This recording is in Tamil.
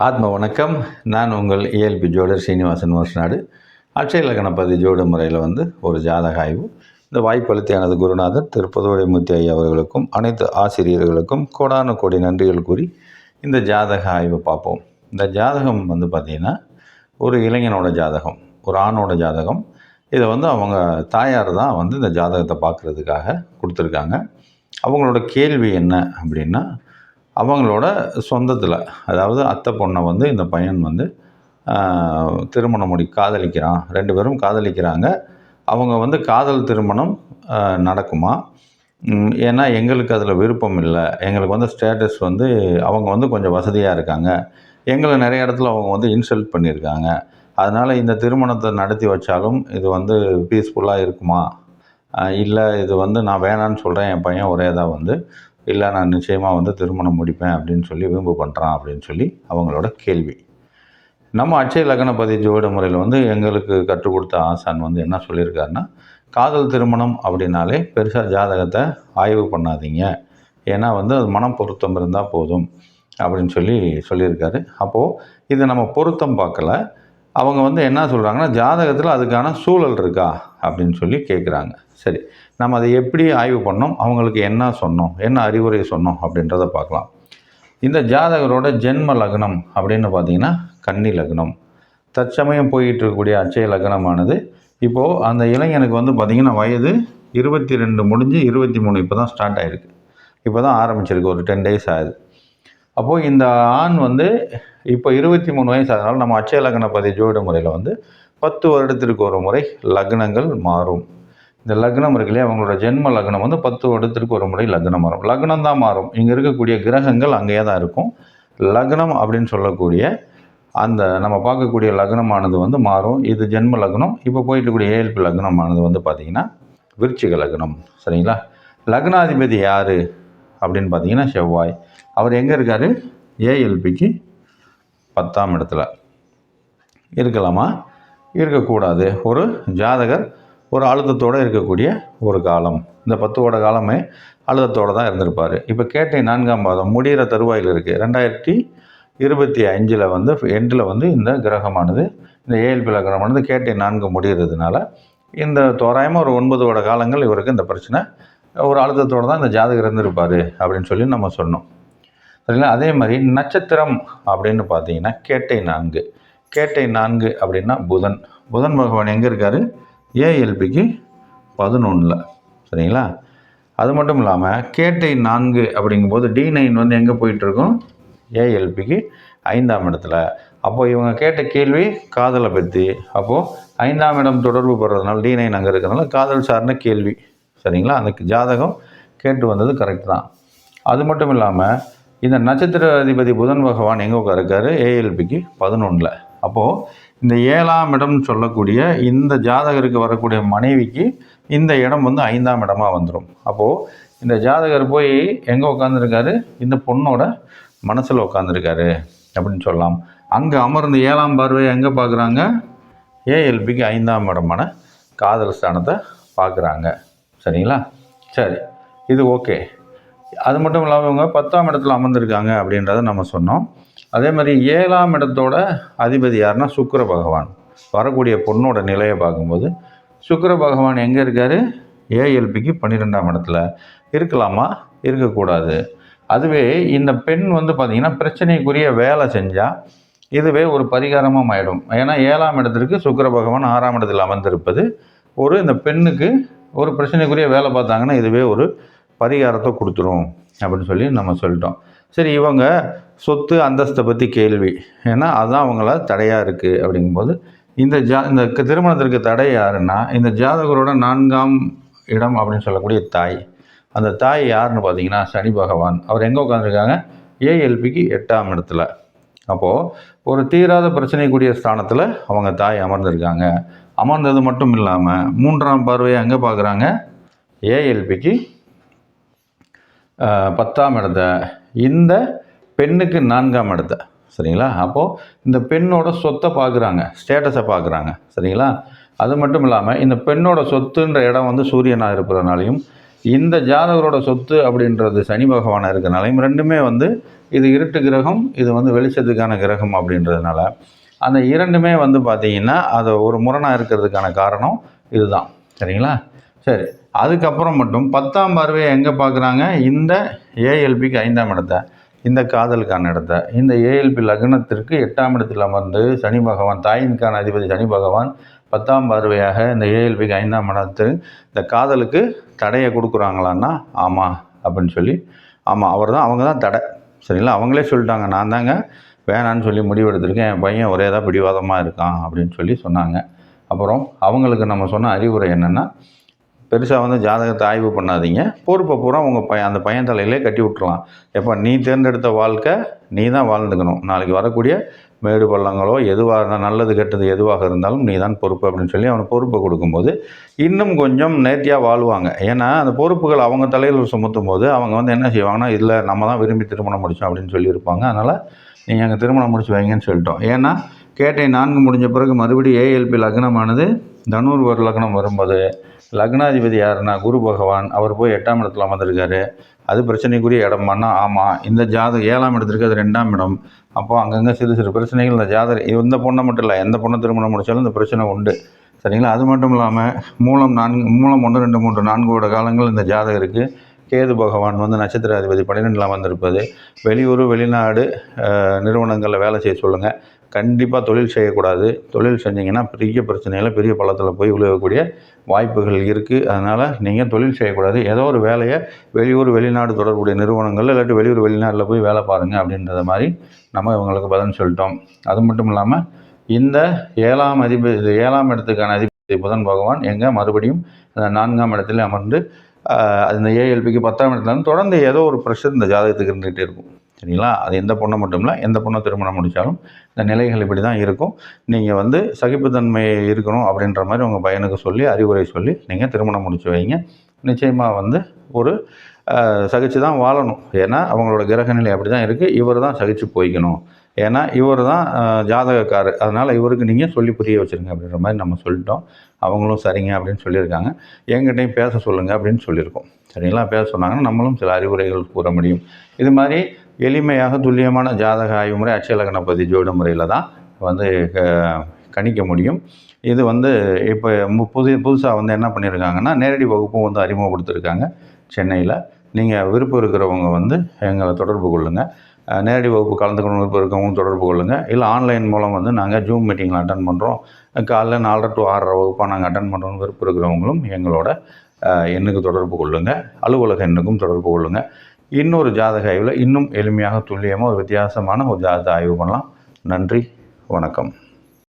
ஆத்ம வணக்கம். நான் உங்கள் ஏஎல்பி ஜோடர் சீனிவாசன் வருஷநாடு. அட்சய லக்னபதி ஜோட முறையில் ஒரு ஜாதக ஆய்வு. இந்த வாய்ப்பளித்த எனது குருநாதர் திரு புதுவுடைமூர்த்தி ஐயா அவர்களுக்கும் அனைத்து ஆசிரியர்களுக்கும் கோடான கோடி நன்றிகள் கூறி இந்த ஜாதக ஆய்வை பார்ப்போம். இந்த ஜாதகம் பார்த்திங்கன்னா ஒரு இளைஞனோட ஜாதகம், ஒரு ஆணோட ஜாதகம். இதை அவங்க தாயார் தான் இந்த ஜாதகத்தை பார்க்குறதுக்காக கொடுத்துருக்காங்க. அவங்களோட கேள்வி என்ன அப்படின்னா, அவங்களோட சொந்தத்தில், அதாவது அத்தை பொண்ணை இந்த பையன் திருமணம் காதலிக்கிறான். 2 பேரும் காதலிக்கிறாங்க. அவங்க காதல் திருமணம் நடக்குமா? ஏன்னா எங்களுக்கு அதில் விருப்பம் இல்லை. எங்களுக்கு ஸ்டேட்டஸ் அவங்க கொஞ்சம் வசதியாக இருக்காங்க. எங்களை நிறைய இடத்துல அவங்க இன்சல்ட் பண்ணியிருக்காங்க. அதனால் இந்த திருமணத்தை நடத்தி வச்சாலும் இது பீஸ்ஃபுல்லாக இருக்குமா? இல்லை இது நான் வேணான்னு சொல்கிறேன், என் பையன் ஒரே தான் இல்லை நான் நிச்சயமாக திருமணம் முடிப்பேன் அப்படின்னு சொல்லி வீம்பு பண்ணுறான் அப்படின்னு சொல்லி அவங்களோட கேள்வி. நம்ம அட்சய லக்னபதி ஜோட முறையில் எங்களுக்கு கற்றுக் கொடுத்த ஆசான் என்ன சொல்லியிருக்காருன்னா, காதல் திருமணம் அப்படின்னாலே பெருசாக ஜாதகத்தை ஆய்வு பண்ணாதீங்க, ஏன்னா அது மனம் பொருத்தம் இருந்தால் போதும் அப்படின்னு சொல்லியிருக்காரு. அப்போது இது நம்ம பொருத்தம் பார்க்கல. அவங்க என்ன சொல்கிறாங்கன்னா, ஜாதகத்தில் அதுக்கான சூழல் இருக்கா அப்படின்னு சொல்லி கேட்குறாங்க. சரி, நம்ம அதை எப்படி ஆய்வு பண்ணோம், அவங்களுக்கு என்ன சொன்னோம், என்ன அறிவுரை சொன்னோம் அப்படின்றத பார்க்கலாம். இந்த ஜாதகரோட ஜென்ம லக்னம் அப்படின்னு பார்த்தீங்கன்னா கன்னி லக்னம். தற்சமயம் போயிட்டு இருக்கக்கூடிய அட்சய லக்னமானது இப்போது அந்த இளைஞனுக்கு பார்த்திங்கன்னா வயது 22 முடிஞ்சு 23 இப்போ தான் ஸ்டார்ட் ஆகிருக்கு. இப்போ தான் ஆரம்பிச்சிருக்கு, ஒரு 10 days ஆகுது. அப்போது இந்த ஆண் இப்போ 23 வயசு. அதனால் நம்ம அட்சய லக்னபதி ஜோட முறையில் 10 வருடத்திற்கு ஒரு முறை லக்னங்கள் மாறும். இந்த லக்னம் இருக்கு இல்லையா, அவங்களோட ஜென்ம லக்னம் 10 வருடத்திற்கு ஒரு முறை லக்னம் மாறும். லக்னம் தான் மாறும், இங்கே இருக்கக்கூடிய கிரகங்கள் அங்கேயே தான் இருக்கும். லக்னம் அப்படின்னு சொல்லக்கூடிய அந்த நம்ம பார்க்கக்கூடிய லக்னமானது மாறும். இது ஜென்ம லக்னம். இப்போ போயிட்டு கூடிய ஏஎல்பி லக்னமானது பார்த்திங்கன்னா விருச்சிக லக்னம். சரிங்களா? லக்னாதிபதி யார் அப்படின்னு பார்த்தீங்கன்னா செவ்வாய். அவர் எங்கே இருக்கார்? ஏஎல்பிக்கு 10ஆம் இடத்துல. இருக்கலாமா? இருக்கக்கூடாது. ஒரு ஜாதகர் ஒரு அழுத்தத்தோடு இருக்கக்கூடிய ஒரு காலம், இந்த 10 வருட காலமே அழுத்தத்தோடு தான் இருந்திருப்பார். இப்போ கேட்டை 4ஆம் பாதம் முடிகிற தருவாயில் இருக்குது. 2025 எண்டில் இந்த கிரகமானது, இந்த ஏஎல்பி லக்னமானது கேட்டை 4 முடிகிறதுனால இந்த தோராயமாக ஒரு 9 வருட காலங்கள் இவருக்கு இந்த பிரச்சனை, ஒரு அழுத்தத்தோடு தான் இந்த ஜாதகர் இருந்திருப்பார் அப்படின்னு சொல்லி நம்ம சொன்னோம். சரிங்களா? அதே மாதிரி நட்சத்திரம் அப்படின்னு பார்த்தீங்கன்னா கேட்டை 4. கேட்டை 4 அப்படின்னா புதன். புதன் பகவான் எங்கே இருக்கார்? ஏஎல்பிக்கு 11. சரிங்களா? அது மட்டும் இல்லாமல் கேட்டை 4 அப்படிங்கும்போது D9 எங்கே போயிட்டுருக்கோம்? ஏஎல்பிக்கு 5ஆம் இடத்துல. அப்போது இவங்க கேட்ட கேள்வி காதலை பற்றி. அப்போது 5ஆம் இடம் தொடர்பு படுறதுனால D9 அங்கே இருக்கிறதுனால காதல் சார்ந்த கேள்வி. சரிங்களா? அந்த ஜாதகம் கேட்டு வந்தது கரெக்ட் தான். அது மட்டும் இல்லாமல் இந்த நட்சத்திர அதிபதி புதன் பகவான் எங்கே உட்காருக்காரு? ஏஎல்பிக்கு 11. அப்போது இந்த 7ஆம் இடம் சொல்லக்கூடிய இந்த ஜாதகருக்கு வரக்கூடிய மனைவிக்கு இந்த இடம் 5ஆம் இடமாக வந்துடும். அப்போது இந்த ஜாதகர் போய் எங்கே உட்காந்துருக்காரு? இந்த பொண்ணோட மனசில் உட்காந்துருக்காரு அப்படின்னு சொல்லலாம். அங்கே அமர்ந்து 7ஆம் பார்வையை எங்கே பார்க்குறாங்க? ஏஎல்பிக்கு 5ஆம் இடமான காதல் ஸ்தானத்தை பார்க்குறாங்க. சரிங்களா? சரி, இது ஓகே. அது மட்டும் இல்லாமல் இவங்க 10ஆம் இடத்துல அமர்ந்திருக்காங்க அப்படின்றத நம்ம சொன்னோம். அதே மாதிரி 7ஆம் இடத்தோட அதிபதி யாருன்னா சுக்கிர பகவான். வரக்கூடிய பொண்ணோட நிலையை பார்க்கும்போது சுக்கிர பகவான் எங்கே இருக்கார்? ஏஎல்பிக்கு 12ஆம் இடத்துல. இருக்கலாமா? இருக்கக்கூடாது. அதுவே இந்த பெண் பார்த்திங்கன்னா பிரச்சனைக்குரிய வேலை செஞ்சால் இதுவே ஒரு பரிகாரமாக ஆகிடும். ஏன்னா 7ஆம் இடத்திற்கு சுக்கிர பகவான் 6ஆம் இடத்தில் அமர்ந்திருப்பது இந்த பெண்ணுக்கு ஒரு பிரச்சனைக்குரிய வேலை பார்த்தாங்கன்னா இதுவே ஒரு பரிகாரத்தை கொடுத்துரும் அப்படின்னு சொல்லி நம்ம சொல்லிட்டோம். சரி, இவங்க சொத்து அந்தஸ்தை பற்றி கேள்வி, ஏன்னா அதுதான் அவங்கள தடையாக இருக்குது. அப்படிங்கும்போது இந்த திருமணத்திற்கு தடை யாருன்னா இந்த ஜாதகரோட 4ஆம் இடம் அப்படின்னு சொல்லக்கூடிய தாய். அந்த தாய் யாருன்னு பார்த்தீங்கன்னா சனி பகவான். அவர் எங்கே உட்காந்துருக்காங்க? ஏஎல்பிக்கு 8ஆம் இடத்துல. அப்போது ஒரு தீராத பிரச்சனைக்குரிய ஸ்தானத்தில் அவங்க தாய் அமர்ந்திருக்காங்க. அமர்ந்தது மட்டும் இல்லாமல் 3ஆம் பார்வையை எங்கே பார்க்குறாங்க? ஏஎல்பிக்கு 10ஆம் இடத்த, இந்த பெண்ணுக்கு 4ஆம் இடத்த. சரிங்களா? அப்போது இந்த பெண்ணோட சொத்தை பார்க்குறாங்க, ஸ்டேட்டஸை பார்க்குறாங்க. சரிங்களா? அது மட்டும் இல்லாமல் இந்த பெண்ணோட சொத்துன்ற இடம் சூரியனாக இருப்பதனாலையும் இந்த ஜாதகரோட சொத்து அப்படின்றது சனி பகவான் இருக்கிறனாலையும் ரெண்டுமே வந்து இது இருட்டு கிரகம், இது வந்து வெளிச்சத்துக்கான கிரகம் அப்படின்றதுனால அந்த இரண்டுமே வந்து பார்த்திங்கன்னா அது ஒரு முரணாக இருக்கிறதுக்கான காரணம் இதுதான். சரிங்களா? சரி, அதுக்கப்புறம் மட்டும் 10ஆம் பார்வையை எங்கே பார்க்குறாங்க? இந்த ஏஎல்பிக்கு 5ஆம் இடத்த, இந்த காதலுக்கான இடத்த, இந்த ஏஎல்பி லக்னத்திற்கு 8ஆம் இடத்தில் அமர்ந்து சனி பகவான், தாயின்கான அதிபதி சனி பகவான் 10ஆம் பார்வையாக இந்த ஏஎல்பிக்கு 5ஆம் இடத்து இந்த காதலுக்கு தடையை கொடுக்குறாங்களான்னா ஆமாம் அப்படின்னு சொல்லி, ஆமாம் அவர் தான், அவங்க தான் தடை. சரிங்களா? அவங்களே சொல்லிட்டாங்க, நான் தாங்க வேணான்னு சொல்லி முடிவெடுத்திருக்கேன், என் பையன் ஒரே தான் பிடிவாதமாக இருக்கான் அப்படின்னு சொல்லி சொன்னாங்க. அப்புறம் அவங்களுக்கு நம்ம சொன்ன அறிவுரை என்னென்னா, பெருசாக வந்து ஜாதகத்தை ஆய்வு பண்ணாதீங்க, பொறுப்பை பூரா உங்கள் அந்த பையன் தலையிலே கட்டி விட்டுறலாம். எப்போ நீ தேர்ந்தெடுத்த வாழ்க்கை நீ தான் வாழ்ந்துக்கணும், நாளைக்கு வரக்கூடிய மேடு பள்ளங்களோ எதுவாக இருந்தால் நல்லது கெட்டது எதுவாக இருந்தாலும் நீ தான் பொறுப்பு அப்படின்னு சொல்லி அவனுக்கு பொறுப்பை கொடுக்கும்போது இன்னும் கொஞ்சம் நேர்த்தியாக வாழ்வாங்க. ஏன்னா அந்த பொறுப்புகள் அவங்க தலையில் சுமத்தும் போது அவங்க வந்து என்ன செய்வாங்கன்னா, இல்லை நம்ம தான் விரும்பி திருமணம் முடித்தோம் அப்படின்னு சொல்லியிருப்பாங்க. அதனால் நீங்கள் அங்கே திருமணம் முடிச்சு வைங்கன்னு சொல்லிட்டோம். ஏன்னா கேட்டை 4 முடிஞ்ச பிறகு மறுபடியும் ஏஎல்பி லக்னமானது தனுர் ஒரு லக்னம் வரும்போது லக்னாதிபதி யாருன்னா குரு பகவான், அவர் போய் 8ஆம் இடத்துல அமர்ந்திருக்காரு. அது பிரச்சனைக்குரிய இடமானா ஆமாம், இந்த ஜாதகம் 7ஆம் இடத்திற்கு அது 2ஆம் இடம். அப்போது அங்கங்கே சிறு சிறு பிரச்சனைகள் இந்த இந்த பொண்ணை மட்டும் இல்லை, எந்த பொண்ணை திருமணம் முடித்தாலும் இந்த பிரச்சனை உண்டு. சரிங்களா? அது மட்டும் இல்லாமல் மூலம் 1 2 3 4 காலங்கள் இந்த ஜாதகருக்கு கேது பகவான் வந்து நட்சத்திராதிபதி 12ஆம் வந்திருப்பது. வெளியூர் வெளிநாடு நிறுவனங்களில் வேலை செய்ய சொல்லுங்கள். கண்டிப்பாக தொழில் செய்யக்கூடாது. தொழில் செஞ்சிங்கன்னா பெரிய பிரச்சனையில் பெரிய பள்ளத்தில் போய் விழுகக்கூடிய வாய்ப்புகள் இருக்குது. அதனால் நீங்கள் தொழில் செய்யக்கூடாது. ஏதோ ஒரு வேலையை வெளியூர் வெளிநாடு தொடர்புடைய நிறுவனங்கள் இல்லாட்டி வெளியூர் வெளிநாட்டில் போய் வேலை பாருங்கள் அப்படின்றத மாதிரி நம்ம இவங்களுக்கு பதில் சொல்லிட்டோம். அது மட்டும் இல்லாமல் இந்த 7ஆம் இடத்துக்கான அதிபதி புதன் பகவான் எங்கே மறுபடியும் அந்த 4ஆம் இடத்துல அமர்ந்து அந்த ஏஎல்பிக்கு 10ஆம் இடத்துல தொடர்ந்து ஏதோ ஒரு ப்ரெஷர் இந்த ஜாதகத்துக்கு இருந்துகிட்டே இருக்கும். சரிங்களா? அது எந்த பொண்ணை மட்டும் இல்லை, எந்த பொண்ணை திருமணம் முடித்தாலும் இந்த நிலைகள் இப்படி தான் இருக்கும். நீங்கள் வந்து சகிப்புத்தன்மை இருக்கணும் அப்படின்ற மாதிரி உங்கள் பையனுக்கு சொல்லி அறிவுரை சொல்லி நீங்கள் திருமணம் முடிச்சு வைங்க. நிச்சயமாக வந்து ஒரு சகிச்சு தான் வாழணும். ஏன்னா அவங்களோட கிரக நிலை அப்படி தான் இருக்குது. இவர் தான் சகிச்சு போய்க்கணும். ஏன்னா இவர் தான் ஜாதகக்காரர். அதனால் இவருக்கு நீங்கள் சொல்லி புரிய வச்சுருங்க அப்படின்ற மாதிரி நம்ம சொல்லிட்டோம். அவங்களும் சரிங்க அப்படின்னு சொல்லியிருக்காங்க. எங்கிட்டையும் பேச சொல்லுங்கள் அப்படின்னு சொல்லியிருக்கோம். சரிங்களா? பேச சொன்னாங்கன்னா நம்மளும் சில அறிவுரைகள் கூற முடியும். இது மாதிரி எளிமையாக துல்லியமான ஜாதக ஆய்வு முறை அட்சய லக்னபதி ஜோட முறையில் தான் வந்து கணிக்க முடியும். இது வந்து இப்போ புதுசாக வந்து என்ன பண்ணியிருக்காங்கன்னா, நேரடி வகுப்பும் வந்து அறிமுகப்படுத்தியிருக்காங்க சென்னையில். நீங்கள் விருப்பம் இருக்கிறவங்க வந்து எங்களை தொடர்பு கொள்ளுங்கள். நேரடி வகுப்பு கலந்துக்கணும் விருப்பம் இருக்கவங்களும் தொடர்பு கொள்ளுங்கள். இல்லை ஆன்லைன் மூலம் வந்து நாங்கள் ஜூம் மீட்டிங்கில் அட்டன் பண்ணுறோம். காலைல 4:30 to 6:30 வகுப்பாக நாங்கள் அட்டன் பண்ணுறோம். விருப்பம் இருக்கிறவங்களும் எங்களோட எண்ணுக்கு தொடர்பு கொள்ளுங்கள். அலுவலக எண்ணுக்கும் தொடர்பு கொள்ளுங்கள். இன்னொரு ஜாதக ஆய்வில் இன்னும் எளிமையாக துல்லியமாக ஒரு வித்தியாசமான ஒரு ஜாதக ஆய்வு பண்ணலாம். நன்றி, வணக்கம்.